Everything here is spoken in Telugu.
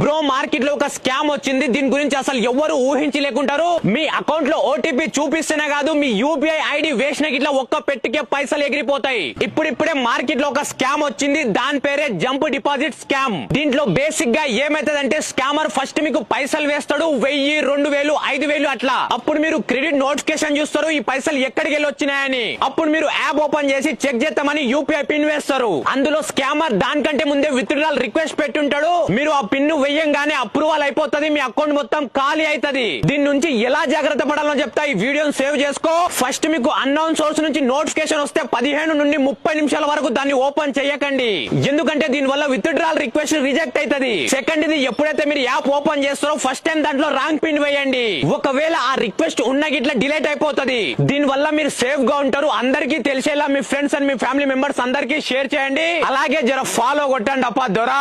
బ్రో మార్కెట్ లో ఒక స్కామ్ వచ్చింది. దీని గురించి అసలు ఎవరు ఊహించలేకుంటారు. మీ అకౌంట్ లో ఓటీపీ చూపిస్తేనే కాదు, మీ యూపీఐ ఐడి వేసిన గిట్లా ఒక్క పెట్టికే పైసలు ఎగిరిపోతాయి. ఇప్పుడిప్పుడే మార్కెట్ లో ఒక స్కామ్ వచ్చింది. దాని పేరే జంప్ డిపాజిట్ స్కామ్. దీంట్లో బేసిక్ గా ఏమైతుందంటే స్కామర్ ఫస్ట్ మీకు పైసలు వేస్తాడు. 1000, 2000, 5000 అట్లా. అప్పుడు మీరు క్రెడిట్ నోటిఫికేషన్ చూస్తారు, ఈ పైసలు ఎక్కడికి వెళ్ళి వచ్చినాయని. అప్పుడు మీరు యాప్ ఓపెన్ చేసి చెక్ చేద్దామని యూపీఐ పిన్ వేస్తారు. అందులో స్కామర్ దానికంటే ముందే విత్డ్రాల్ రిక్వెస్ట్ పెట్టుంటాడు. మీరు ఆ పిన్ వెయ్యంగానే అప్రూవల్ అయిపోతుంది, మీ అకౌంట్ మొత్తం ఖాళీ అవుతుంది. దీని నుంచి ఎలా జాగ్రత్త పడాలో చెప్తా. ఈ వీడియోని సేవ్ చేసుకో. ఫస్ట్ మీకు అన్నౌన్ సోర్స్ నుంచి నోటిఫికేషన్ వస్తే 15 నుండి 30 నిమిషాల వరకు దాన్ని ఓపెన్ చేయకండి. ఎందుకంటే దీని వల్ల విత్డ్రాల్ రిక్వెస్ట్ రిజెక్ట్ అవుతుంది. సెకండ్ ఇది ఎప్పుడైతే మీరు యాప్ ఓపెన్ చేస్తారో ఫస్ట్ టైం దాంట్లో రాంగ్ పిన్ వేయండి. ఒకవేళ ఆ రిక్వెస్ట్ ఉన్న గిట్లా డిలీట్ అయిపోతుంది. దీని వల్ల మీరు సేఫ్ గా ఉంటారు. అందరికీ తెలిసేలా మీ ఫ్రెండ్స్ అండ్ మీ ఫ్యామిలీ మెంబర్స్ అందరికీ షేర్ చేయండి. అలాగే జర ఫాలో కొట్టండి అప్ప దొరా.